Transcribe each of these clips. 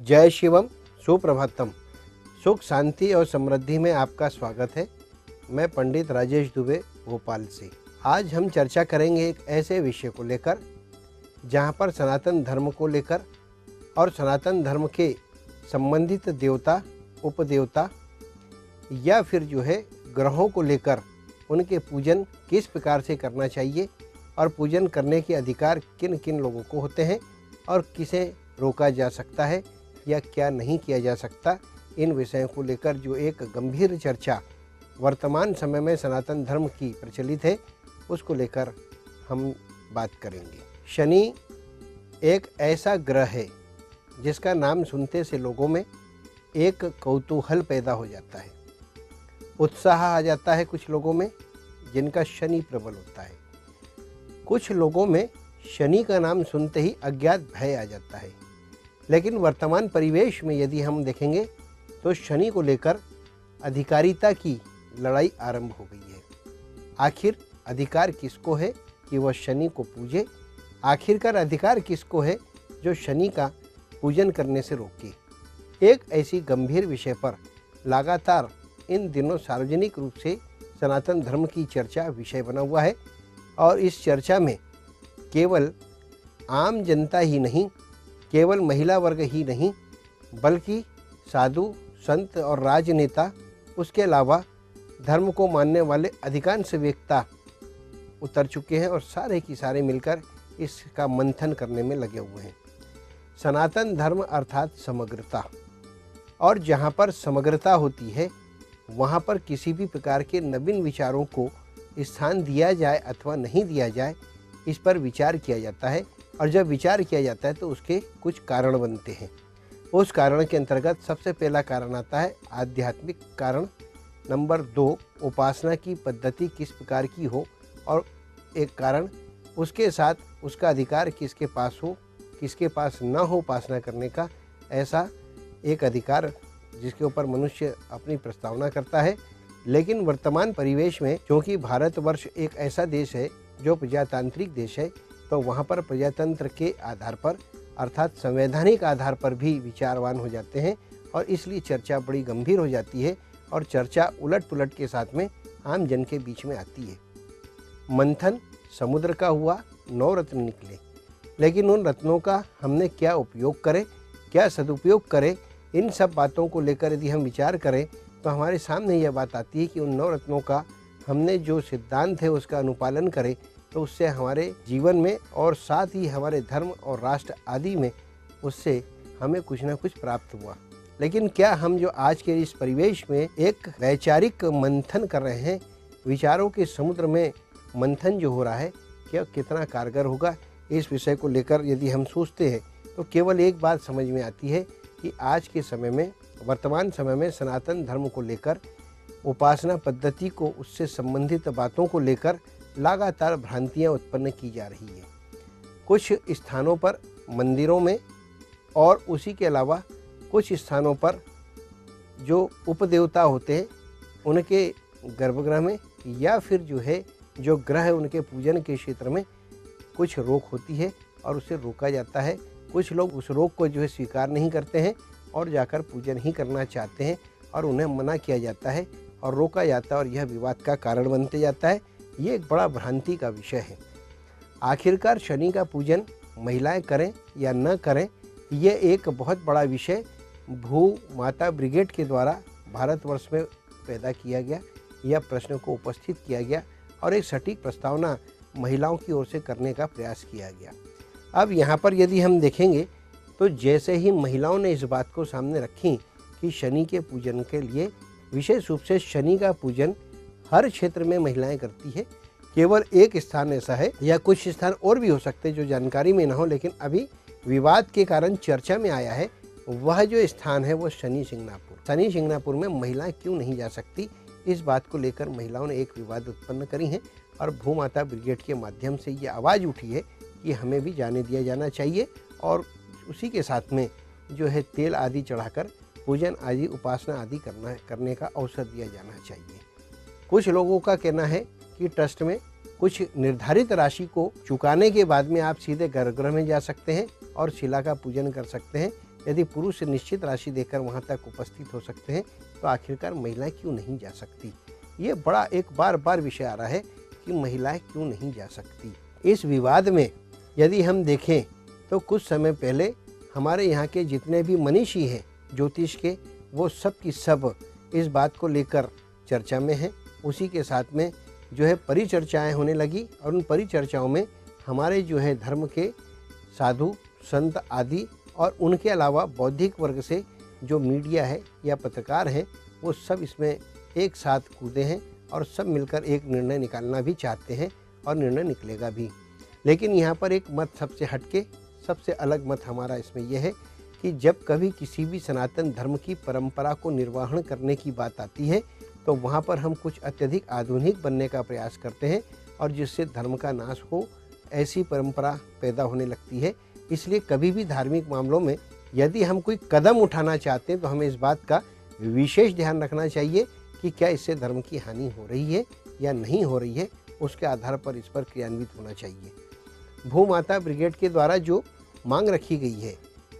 जय शिवम, सुप्रभातम। सुख शांति और समृद्धि में आपका स्वागत है। मैं पंडित राजेश दुबे भोपाल से। आज हम चर्चा करेंगे एक ऐसे विषय को लेकर जहां पर सनातन धर्म को लेकर और सनातन धर्म के संबंधित देवता, उपदेवता या फिर ग्रहों को लेकर उनके पूजन किस प्रकार से करना चाहिए और पूजन करने के अधिकार किन किन लोगों को होते हैं और किसे रोका जा सकता है या क्या नहीं किया जा सकता। इन विषयों को लेकर जो एक गंभीर चर्चा वर्तमान समय में सनातन धर्म की प्रचलित है, उसको लेकर हम बात करेंगे। शनि एक ऐसा ग्रह है जिसका नाम सुनते से लोगों में एक कौतूहल पैदा हो जाता है, उत्साह आ जाता है। कुछ लोगों में जिनका शनि प्रबल होता है, कुछ लोगों में शनि का नाम सुनते ही अज्ञात भय आ जाता है। लेकिन वर्तमान परिवेश में यदि हम देखेंगे तो शनि को लेकर अधिकारिता की लड़ाई आरंभ हो गई है। आखिर अधिकार किसको है कि वह शनि को पूजे? आखिरकार अधिकार किसको है जो शनि का पूजन करने से रोके? एक ऐसी गंभीर विषय पर लगातार इन दिनों सार्वजनिक रूप से सनातन धर्म की चर्चा विषय बना हुआ है और इस चर्चा में केवल आम जनता ही नहीं, केवल महिला वर्ग ही नहीं, बल्कि साधु, संत और राजनेता, उसके अलावा धर्म को मानने वाले अधिकांश व्यक्ति उतर चुके हैं और सारे की सारे मिलकर इसका मंथन करने में लगे हुए हैं। सनातन धर्म अर्थात समग्रता, और जहाँ पर समग्रता होती है वहाँ पर किसी भी प्रकार के नवीन विचारों को स्थान दिया जाए अथवा नहीं दिया जाए, इस पर विचार किया जाता है। और जब विचार किया जाता है तो उसके कुछ कारण बनते हैं। उस कारण के अंतर्गत सबसे पहला कारण आता है आध्यात्मिक कारण। नंबर 2, उपासना की पद्धति किस प्रकार की हो, और एक कारण उसके साथ उसका अधिकार किसके पास हो, किसके पास ना हो उपासना करने का, ऐसा एक अधिकार जिसके ऊपर मनुष्य अपनी प्रस्तावना करता है। लेकिन वर्तमान परिवेश में क्योंकि भारतवर्ष एक ऐसा देश है जो प्रजातांत्रिक देश है, तो वहाँ पर प्रजातंत्र के आधार पर अर्थात संवैधानिक आधार पर भी विचारवान हो जाते हैं और इसलिए चर्चा बड़ी गंभीर हो जाती है और चर्चा उलट पुलट के साथ में आम जन के बीच में आती है। मंथन समुद्र का हुआ, 9 रत्न निकले, लेकिन उन रत्नों का हमने क्या उपयोग करें, क्या सदुपयोग करें, इन सब बातों को लेकर यदि हम विचार करें तो हमारे सामने यह बात आती है कि उन 9 रत्नों का हमने जो सिद्धांत है उसका अनुपालन करें तो उससे हमारे जीवन में और साथ ही हमारे धर्म और राष्ट्र आदि में उससे हमें कुछ ना कुछ प्राप्त हुआ। लेकिन क्या हम जो आज के इस परिवेश में एक वैचारिक मंथन कर रहे हैं, विचारों के समुद्र में मंथन जो हो रहा है, क्या कितना कारगर होगा? इस विषय को लेकर यदि हम सोचते हैं तो केवल एक बात समझ में आती है कि आज के समय में, वर्तमान समय में सनातन धर्म को लेकर, उपासना पद्धति को, उससे संबंधित बातों को लेकर लगातार भ्रांतियां उत्पन्न की जा रही है। कुछ स्थानों पर मंदिरों में और उसी के अलावा कुछ स्थानों पर जो उपदेवता होते हैं उनके गर्भगृह में या फिर जो ग्रह है उनके पूजन के क्षेत्र में कुछ रोक होती है और उसे रोका जाता है। कुछ लोग उस रोक को स्वीकार नहीं करते हैं और जाकर पूजन ही करना चाहते हैं और उन्हें मना किया जाता है और रोका जाता है और यह विवाद का कारण बनते जाता है। ये एक बड़ा भ्रांति का विषय है। आखिरकार शनि का पूजन महिलाएं करें या न करें, ये एक बहुत बड़ा विषय भू माता ब्रिगेड के द्वारा भारतवर्ष में पैदा किया गया। यह प्रश्न को उपस्थित किया गया और एक सटीक प्रस्तावना महिलाओं की ओर से करने का प्रयास किया गया। अब यहाँ पर यदि हम देखेंगे तो जैसे ही महिलाओं ने इस बात को सामने रखी कि शनि के पूजन के लिए विशेष रूप से शनि का पूजन हर क्षेत्र में महिलाएं करती है, केवल एक स्थान ऐसा है या कुछ स्थान और भी हो सकते हैं जो जानकारी में ना हो, लेकिन अभी विवाद के कारण चर्चा में आया है। वह जो स्थान है वो शनि शिंगणापुर। शनि शिंगणापुर में महिलाएं क्यों नहीं जा सकती, इस बात को लेकर महिलाओं ने एक विवाद उत्पन्न करी है और भूमाता ब्रिगेड के माध्यम से ये आवाज़ उठी है कि हमें भी जाने दिया जाना चाहिए और उसी के साथ में तेल आदि चढ़ाकर पूजन आदि, उपासना आदि करने का अवसर दिया जाना चाहिए। कुछ लोगों का कहना है कि ट्रस्ट में कुछ निर्धारित राशि को चुकाने के बाद में आप सीधे गर्भगृह में जा सकते हैं और शिला का पूजन कर सकते हैं, यदि पुरुष निश्चित राशि देकर वहाँ तक उपस्थित हो सकते हैं तो आखिरकार महिलाएं क्यों नहीं जा सकती। ये बड़ा एक बार बार विषय आ रहा है कि महिलाएं क्यों नहीं जा सकती। इस विवाद में यदि हम देखें तो कुछ समय पहले हमारे यहाँ के जितने भी मनीषी हैं ज्योतिष के, वो सब की सब इस बात को लेकर चर्चा में हैं। उसी के साथ में जो है परिचर्चाएं होने लगी और उन परिचर्चाओं में हमारे जो है धर्म के साधु संत आदि और उनके अलावा बौद्धिक वर्ग से जो मीडिया है या पत्रकार हैं वो सब इसमें एक साथ कूदे हैं और सब मिलकर एक निर्णय निकालना भी चाहते हैं और निर्णय निकलेगा भी। लेकिन यहाँ पर एक मत सबसे हटके, सबसे अलग मत हमारा इसमें यह है कि जब कभी किसी भी सनातन धर्म की परंपरा को निर्वहन करने की बात आती है तो वहाँ पर हम कुछ अत्यधिक आधुनिक बनने का प्रयास करते हैं और जिससे धर्म का नाश हो, ऐसी परंपरा पैदा होने लगती है। इसलिए कभी भी धार्मिक मामलों में यदि हम कोई कदम उठाना चाहते हैं तो हमें इस बात का विशेष ध्यान रखना चाहिए कि क्या इससे धर्म की हानि हो रही है या नहीं हो रही है, उसके आधार पर इस पर क्रियान्वित होना चाहिए। भूमाता ब्रिगेड के द्वारा जो मांग रखी गई है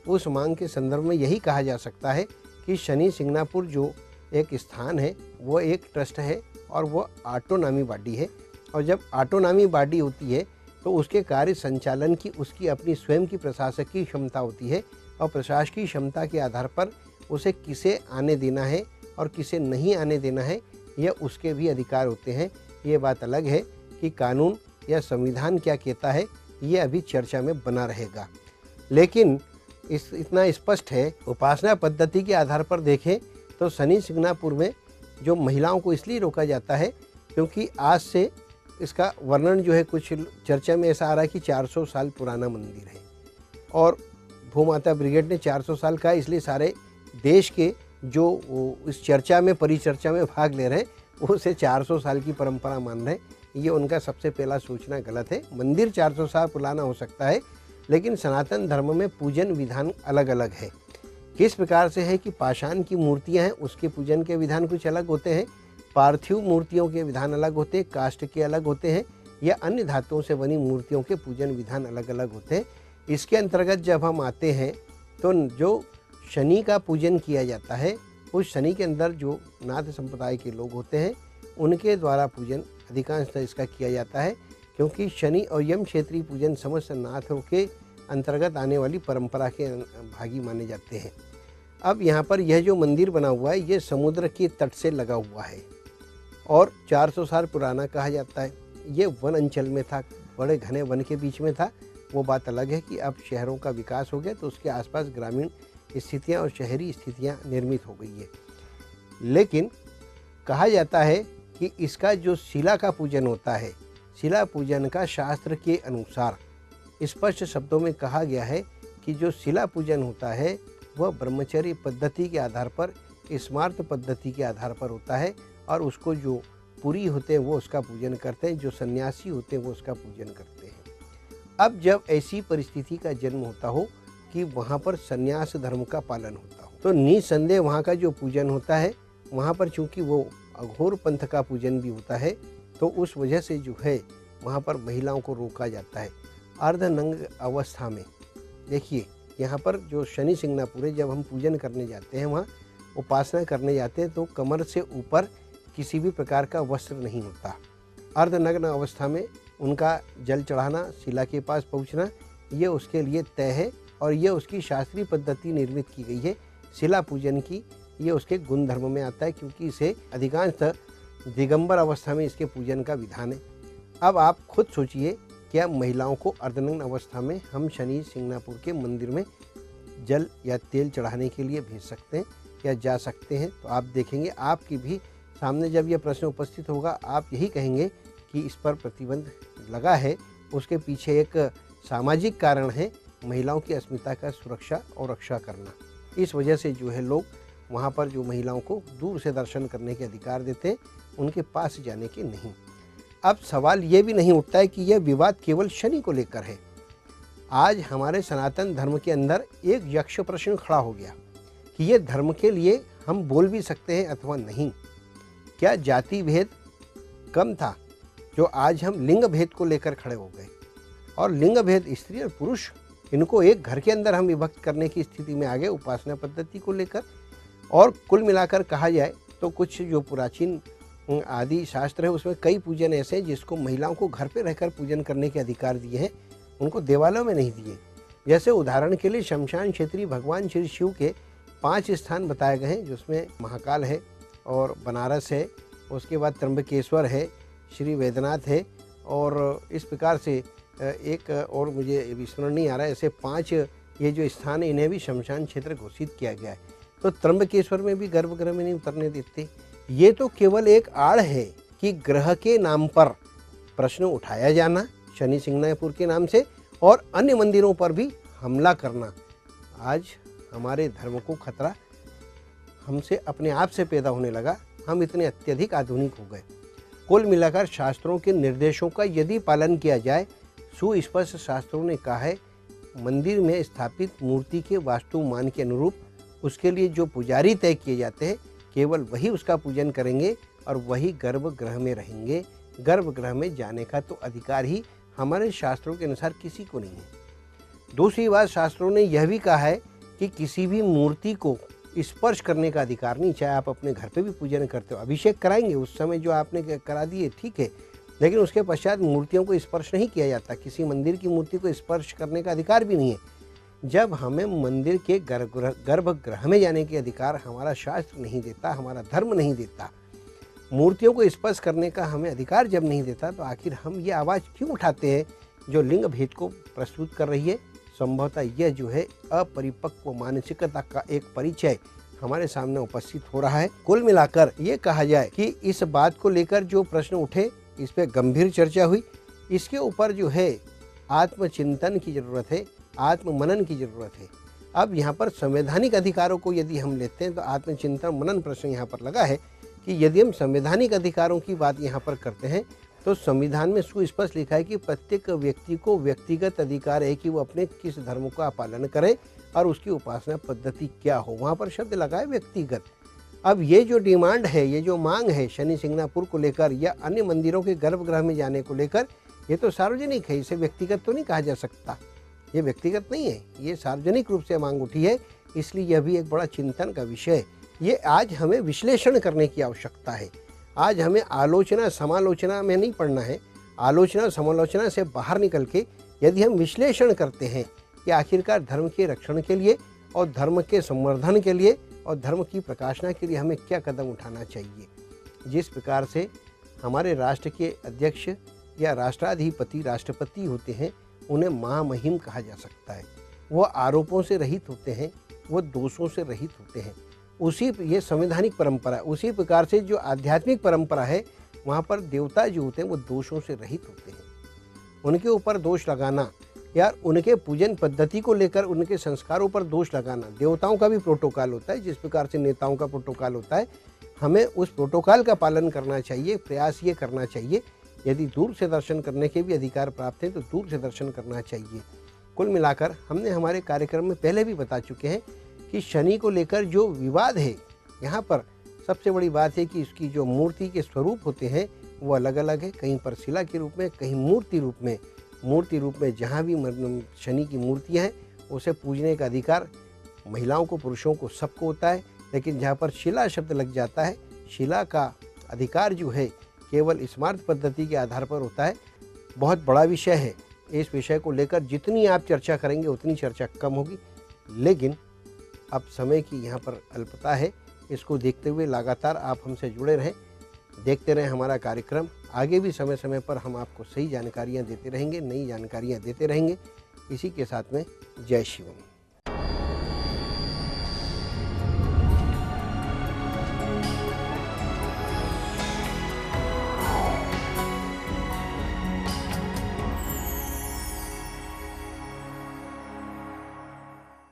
उस मांग के संदर्भ में यही कहा जा सकता है कि शनि सिंगनापुर जो एक स्थान है वो एक ट्रस्ट है और वो ऑटोनॉमी बॉडी है। और जब ऑटोनॉमी बॉडी होती है तो उसके कार्य संचालन की उसकी अपनी स्वयं की प्रशासकीय क्षमता होती है और प्रशासकीय क्षमता के आधार पर उसे किसे आने देना है और किसे नहीं आने देना है यह उसके भी अधिकार होते हैं। ये बात अलग है कि कानून या संविधान क्या कहता है, ये अभी चर्चा में बना रहेगा। लेकिन इतना स्पष्ट है, उपासना पद्धति के आधार पर देखें तो शनि सिंगनापुर में जो महिलाओं को इसलिए रोका जाता है क्योंकि आज से इसका वर्णन जो है कुछ चर्चा में ऐसा आ रहा है कि 400 साल पुराना मंदिर है और भूमाता ब्रिगेड ने 400 साल का, इसलिए सारे देश के जो इस चर्चा में परिचर्चा में भाग ले रहे हैं उसे 400 साल की परंपरा मान रहे हैं। ये उनका सबसे पहला सूचना गलत है। मंदिर 400 साल पुराना हो सकता है लेकिन सनातन धर्म में पूजन विधान अलग अलग है। किस प्रकार से है कि पाषाण की मूर्तियां हैं उसके पूजन के विधान कुछ अलग होते हैं, पार्थिव मूर्तियों के विधान अलग होते हैं, काष्ठ के अलग होते हैं या अन्य धातुओं से बनी मूर्तियों के पूजन विधान अलग अलग होते हैं। इसके अंतर्गत जब हम आते हैं तो जो शनि का पूजन किया जाता है उस शनि के अंदर जो नाथ संप्रदाय के लोग होते हैं उनके द्वारा पूजन अधिकांशतः इसका किया जाता है क्योंकि शनि और यम क्षेत्रीय पूजन समस्त नाथों के अंतर्गत आने वाली परंपरा के भागी माने जाते हैं। अब यहाँ पर यह जो मंदिर बना हुआ है ये समुद्र के तट से लगा हुआ है और 400 साल पुराना कहा जाता है। ये वन अंचल में था, बड़े घने वन के बीच में था। वो बात अलग है कि अब शहरों का विकास हो गया तो उसके आसपास ग्रामीण स्थितियाँ और शहरी स्थितियाँ निर्मित हो गई है। लेकिन कहा जाता है कि इसका जो शिला का पूजन होता है, शिला पूजन का शास्त्र के अनुसार स्पष्ट शब्दों में कहा गया है कि जो शिला पूजन होता है वह ब्रह्मचर्य पद्धति के आधार पर, स्मार्त पद्धति के आधार पर होता है और उसको जो पुरी होते हैं वो उसका पूजन करते हैं, जो सन्यासी होते हैं वो उसका पूजन करते हैं। अब जब ऐसी परिस्थिति का जन्म होता हो कि वहाँ पर सन्यास धर्म का पालन होता हो तो निसंदेह वहाँ का जो पूजन होता है वहाँ पर चूँकि वो अघोर पंथ का पूजन भी होता है तो उस वजह से जो है वहाँ पर महिलाओं को रोका जाता है। अर्धनंग अवस्था में देखिए यहाँ पर जो शनि सिंगनापुर है, जब हम पूजन करने जाते हैं, वहाँ उपासना करने जाते हैं तो कमर से ऊपर किसी भी प्रकार का वस्त्र नहीं होता। अर्धनग्न अवस्था में उनका जल चढ़ाना, शिला के पास पहुँचना, ये उसके लिए तय है और ये उसकी शास्त्रीय पद्धति निर्मित की गई है शिला पूजन की। ये उसके गुण धर्म में आता है क्योंकि इसे अधिकांशतः दिगंबर अवस्था में इसके पूजन का विधान है। अब आप खुद सोचिए, क्या महिलाओं को अर्धनग्न अवस्था में हम शनि सिंगनापुर के मंदिर में जल या तेल चढ़ाने के लिए भेज सकते हैं या जा सकते हैं? तो आप देखेंगे आपकी भी सामने जब यह प्रश्न उपस्थित होगा आप यही कहेंगे कि इस पर प्रतिबंध लगा है, उसके पीछे एक सामाजिक कारण है, महिलाओं की अस्मिता का सुरक्षा और रक्षा करना। इस वजह से जो है लोग वहाँ पर जो महिलाओं को दूर से दर्शन करने के अधिकार देते हैं, उनके पास जाने के नहीं। अब सवाल ये भी नहीं उठता है कि यह विवाद केवल शनि को लेकर है। आज हमारे सनातन धर्म के अंदर एक यक्ष प्रश्न खड़ा हो गया कि ये धर्म के लिए हम बोल भी सकते हैं अथवा नहीं। क्या जाति भेद कम था जो आज हम लिंग भेद को लेकर खड़े हो गए? और लिंग भेद स्त्री और पुरुष इनको एक घर के अंदर हम विभक्त करने की स्थिति में आ गए उपासना पद्धति को लेकर। और कुल मिलाकर कहा जाए तो कुछ जो प्राचीन आदि शास्त्र है उसमें कई पूजन ऐसे हैं जिसको महिलाओं को घर पे रहकर पूजन करने के अधिकार दिए हैं, उनको देवालयों में नहीं दिए। जैसे उदाहरण के लिए शमशान क्षेत्रीय भगवान श्री शिव के 5 स्थान बताए गए हैं, जिसमें महाकाल है और बनारस है, उसके बाद त्र्यंबकेश्वर है, श्री वैद्यनाथ है, और इस प्रकार से एक और मुझे स्मरण नहीं आ रहा है, ऐसे 5 ये जो स्थान है इन्हें भी शमशान क्षेत्र घोषित किया गया है। तो त्र्यंबकेश्वर में भी गर्भगृह में नहीं उतरने देते। ये तो केवल एक आड़ है कि ग्रह के नाम पर प्रश्न उठाया जाना शनि सिंगनापुर के नाम से और अन्य मंदिरों पर भी हमला करना। आज हमारे धर्म को खतरा हमसे अपने आप से पैदा होने लगा, हम इतने अत्यधिक आधुनिक हो गए। कुल मिलाकर शास्त्रों के निर्देशों का यदि पालन किया जाए, सुस्पष्ट शास्त्रों ने कहा है मंदिर में स्थापित मूर्ति के वास्तु मान के अनुरूप उसके लिए जो पुजारी तय किए जाते हैं केवल वही उसका पूजन करेंगे और वही गर्भगृह में रहेंगे। गर्भगृह में जाने का तो अधिकार ही हमारे शास्त्रों के अनुसार किसी को नहीं है। दूसरी बात, शास्त्रों ने यह भी कहा है कि किसी भी मूर्ति को स्पर्श करने का अधिकार नहीं, चाहे आप अपने घर पे भी पूजन करते हो, अभिषेक कराएंगे उस समय जो आपने करा दिए ठीक है, लेकिन उसके पश्चात मूर्तियों को स्पर्श नहीं किया जाता। किसी मंदिर की मूर्ति को स्पर्श करने का अधिकार भी नहीं है। जब हमें मंदिर के गर्भगृह में जाने के अधिकार हमारा शास्त्र नहीं देता, हमारा धर्म नहीं देता, मूर्तियों को स्पर्श करने का हमें अधिकार जब नहीं देता, तो आखिर हम ये आवाज़ क्यों उठाते हैं जो लिंग भेद को प्रस्तुत कर रही है। संभवतः यह जो है अपरिपक्व मानसिकता का एक परिचय हमारे सामने उपस्थित हो रहा है। कुल मिलाकर ये कहा जाए कि इस बात को लेकर जो प्रश्न उठे, इस पर गंभीर चर्चा हुई, इसके ऊपर जो है आत्मचिंतन की ज़रूरत है, आत्ममनन की ज़रूरत है। अब यहाँ पर संवैधानिक अधिकारों को यदि हम लेते हैं तो आत्मचिंतन मनन प्रश्न यहाँ पर लगा है कि यदि हम संवैधानिक अधिकारों की बात यहाँ पर करते हैं तो संविधान में सुस्पष्ट लिखा है कि प्रत्येक व्यक्ति को व्यक्तिगत अधिकार है कि वो अपने किस धर्म का पालन करे और उसकी उपासना पद्धति क्या हो। वहाँ पर शब्द लगा है व्यक्तिगत। अब ये जो डिमांड है, ये जो मांग है शनि सिंगनापुर को लेकर या अन्य मंदिरों के गर्भगृह में जाने को लेकर, ये तो सार्वजनिक है, इसे व्यक्तिगत तो नहीं कहा जा सकता। ये व्यक्तिगत नहीं है, ये सार्वजनिक रूप से मांग उठी है, इसलिए यह भी एक बड़ा चिंतन का विषय है। ये आज हमें विश्लेषण करने की आवश्यकता है। आज हमें आलोचना समालोचना में नहीं पड़ना है, आलोचना समालोचना से बाहर निकल के यदि हम विश्लेषण करते हैं कि आखिरकार धर्म के रक्षण के लिए और धर्म के संवर्धन के लिए और धर्म की प्रकाशना के लिए हमें क्या कदम उठाना चाहिए। जिस प्रकार से हमारे राष्ट्र के अध्यक्ष या राष्ट्राधिपति राष्ट्रपति होते हैं, उन्हें महामहिम कहा जा सकता है। वो आरोपों से रहित होते हैं, वो दोषों से रहित होते हैं। उसी ये संवैधानिक परंपरा, उसी प्रकार से जो आध्यात्मिक परंपरा है वहाँ पर देवता जो होते हैं वो दोषों से रहित होते हैं। उनके ऊपर दोष लगाना या उनके पूजन पद्धति को लेकर उनके संस्कारों पर दोष लगाना, देवताओं का भी प्रोटोकॉल होता है जिस प्रकार से नेताओं का प्रोटोकॉल होता है, हमें उस प्रोटोकॉल का पालन करना चाहिए। प्रयास ये करना चाहिए, यदि दूर से दर्शन करने के भी अधिकार प्राप्त हैं तो दूर से दर्शन करना चाहिए। कुल मिलाकर हमने हमारे कार्यक्रम में पहले भी बता चुके हैं कि शनि को लेकर जो विवाद है, यहाँ पर सबसे बड़ी बात है कि इसकी जो मूर्ति के स्वरूप होते हैं वो अलग अलग है, कहीं पर शिला के रूप में, कहीं मूर्ति रूप में। मूर्ति रूप में जहाँ भी शनि की मूर्तियाँ हैं उसे पूजने का अधिकार महिलाओं को, पुरुषों को, सबको होता है। लेकिन जहाँ पर शिला शब्द लग जाता है, शिला का अधिकार जो है केवल स्मार्त पद्धति के आधार पर होता है। बहुत बड़ा विषय है, इस विषय को लेकर जितनी आप चर्चा करेंगे उतनी चर्चा कम होगी, लेकिन अब समय की यहाँ पर अल्पता है। इसको देखते हुए लगातार आप हमसे जुड़े रहें, देखते रहें हमारा कार्यक्रम। आगे भी समय समय पर हम आपको सही जानकारियाँ देते रहेंगे, नई जानकारियाँ देते रहेंगे। इसी के साथ में जय शिवम।